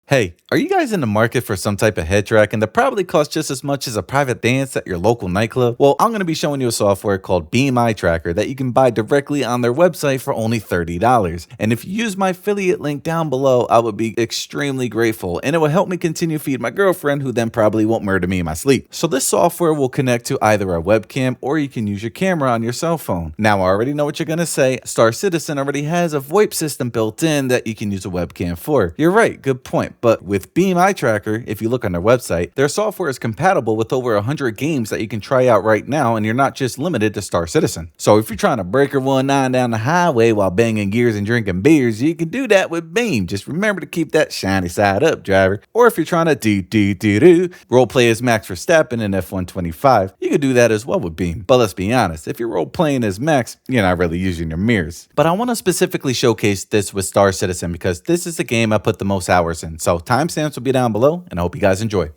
Hey, are you guys in the market for some type of head tracking that probably costs just as much as a private dance at your local nightclub? Well, I'm going to be showing you a software called Beam Eye Tracker that you can buy directly on their website for only $30. And if you use my affiliate link down below, I would be extremely grateful, and it will help me continue feed my girlfriend, who then probably won't murder me in my sleep. So this software will connect to either a webcam or you can use your camera on your cell phone. Now, I already know what you're going to say. Star Citizen already has a VoIP system built in that you can use a webcam for. You're right, good point. But with Beam Eye Tracker, if you look on their website, their software is compatible with over 100 games that you can try out right now, and you're not just limited to Star Citizen. So if you're trying to breaker 19 down the highway while banging gears and drinking beers, you can do that with Beam. Just remember to keep that shiny side up, driver. Or if you're trying to role play as Max Verstappen in F125, you can do that as well with Beam. But let's be honest, if you're role playing as Max, you're not really using your mirrors. But I want to specifically showcase this with Star Citizen because this is the game I put the most hours in. So timestamps will be down below, and I hope you guys enjoy.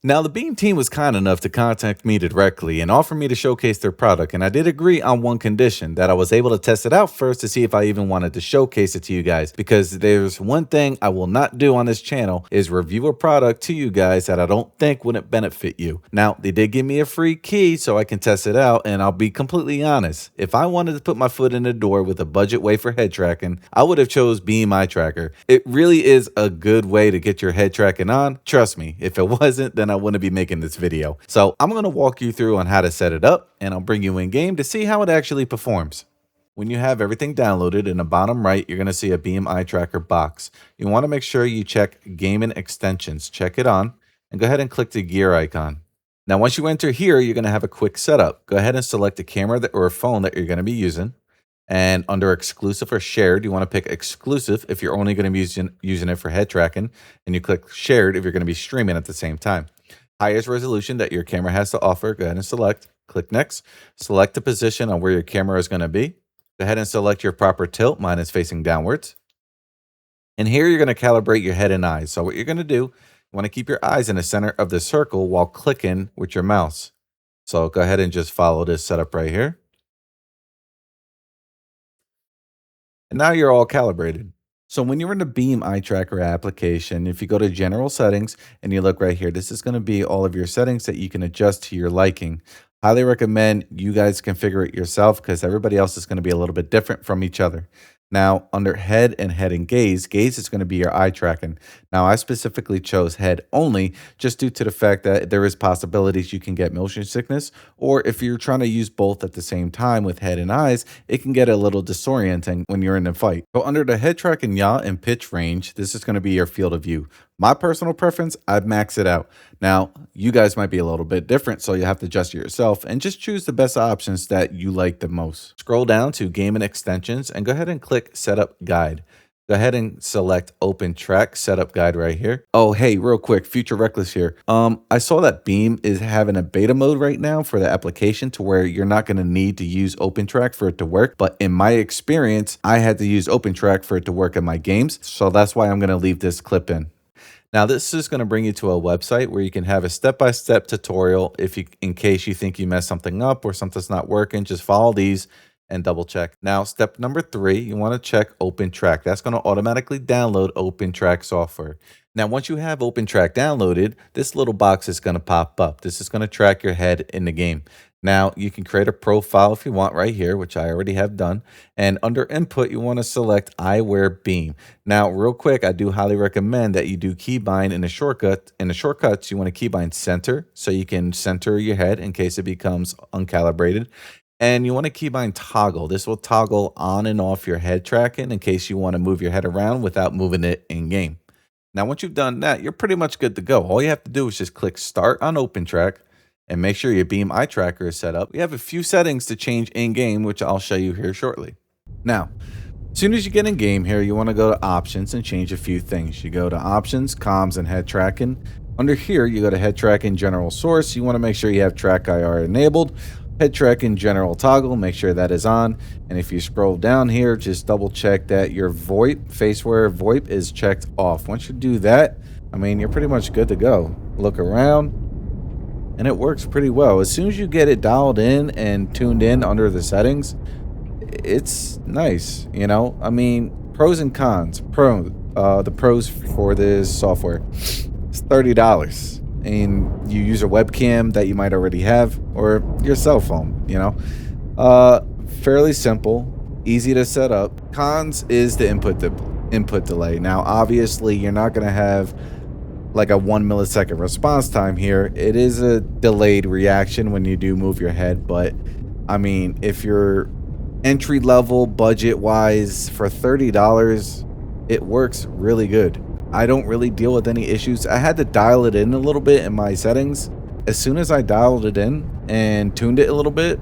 Now, the Beam team was kind enough to contact me directly and offer me to showcase their product, and I did agree on one condition, that I was able to test it out first to see if I even wanted to showcase it to you guys, because there's one thing I will not do on this channel is review a product to you guys that I don't think wouldn't benefit you. Now, they did give me a free key so I can test it out, and I'll be completely honest, if I wanted to put my foot in the door with a budget way for head tracking, I would have chose Beam Eye Tracker. It really is a good way to get your head tracking on. Trust me, if it wasn't, then I wouldn't be making this video. So I'm going to walk you through on how to set it up, and I'll bring you in game to see how it actually performs. When you have everything downloaded, in the bottom right, you're going to see a Beam Eye Tracker box. You want to make sure you check Gaming Extensions. Check it on, and go ahead and click the gear icon. Now, once you enter here, you're going to have a quick setup. Go ahead and select the camera or phone that you're going to be using. And under exclusive or shared, you want to pick exclusive if you're only going to be using it for head tracking. And you click shared if you're going to be streaming at the same time. Highest resolution that your camera has to offer, go ahead and select. Click next. Select the position on where your camera is going to be. Go ahead and select your proper tilt. Mine is facing downwards. And here you're going to calibrate your head and eyes. So what you're going to do, you want to keep your eyes in the center of the circle while clicking with your mouse. So go ahead and just follow this setup right here. And now you're all calibrated. So when you're in the Beam Eye Tracker application, if you go to General Settings and you look right here, this is going to be all of your settings that you can adjust to your liking. Highly recommend you guys configure it yourself because everybody else is going to be a little bit different from each other. Now, under head and gaze is going to be your eye tracking. Now, I specifically chose head only just due to the fact that there is possibilities you can get motion sickness, or if you're trying to use both at the same time with head and eyes, it can get a little disorienting when you're in a fight. So under the head tracking yaw and pitch range, this is going to be your field of view. My personal preference, I'd max it out. Now, you guys might be a little bit different, so you have to adjust it yourself and just choose the best options that you like the most. Scroll down to Gaming Extensions and go ahead and click Setup Guide. Go ahead and select OpenTrack Setup Guide right here. Oh, hey, real quick, Future Reckless here. I saw that Beam is having a beta mode right now for the application to where you're not going to need to use OpenTrack for it to work. But in my experience, I had to use OpenTrack for it to work in my games. So that's why I'm going to leave this clip in. Now, this is going to bring you to a website where you can have a step-by-step tutorial in case you think you messed something up or something's not working. Just follow these and double check. Now, step number 3, you want to check OpenTrack. That's going to automatically download OpenTrack software. Now, once you have OpenTrack downloaded, this little box is going to pop up. This is going to track your head in the game. Now, you can create a profile if you want right here, which I already have done. And under input, you want to select I wear Beam. Now, real quick, I do highly recommend that you do keybind in the shortcut. In the shortcuts, you want to keybind center so you can center your head in case it becomes uncalibrated. And you want to keybind toggle. This will toggle on and off your head tracking in case you want to move your head around without moving it in game. Now, once you've done that, you're pretty much good to go. All you have to do is just click Start on OpenTrack and make sure your Beam Eye Tracker is set up. We have a few settings to change in game, which I'll show you here shortly. Now, as soon as you get in game here, you want to go to Options and change a few things. You go to Options, Comms, and Head Tracking. Under here, you go to Head Tracking General Source. You want to make sure you have Track IR enabled. Head tracking general toggle, make sure that is on. And if you scroll down here, just double check that your VoIP, faceware VoIP is checked off. Once you do that, I mean, you're pretty much good to go. Look around and it works pretty well. As soon as you get it dialed in and tuned in under the settings, it's nice, you know. I mean, pros and cons. The pros for this software. It's $30. And you use a webcam that you might already have or your cell phone, you know. Fairly simple, easy to set up. Cons is the input delay. Now, obviously, you're not going to have like a 1 millisecond response time here. It is a delayed reaction when you do move your head, but I mean, if you're entry level budget wise for $30, it works really good. I don't really deal with any issues. I had to dial it in a little bit in my settings. As soon as I dialed it in and tuned it a little bit,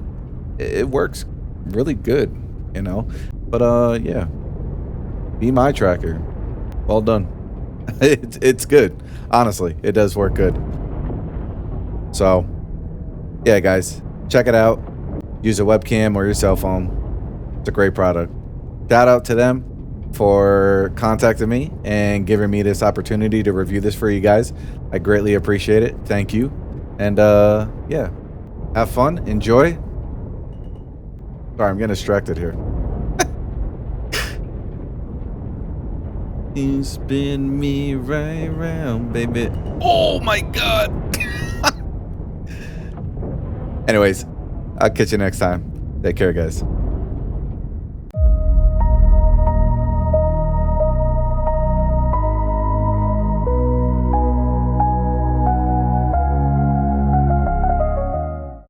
it works really good, you know. But yeah, be my tracker. Well done. It's good. Honestly, it does work good. So, yeah, guys, check it out. Use a webcam or your cell phone. It's a great product. Shout out to them for contacting me and giving me this opportunity to review this for you guys. I greatly appreciate it. Thank you. And yeah, have fun. Enjoy. Sorry, I'm getting distracted here. You spin me right round, baby. Oh my god. Anyways, I'll catch you next time. Take care, guys.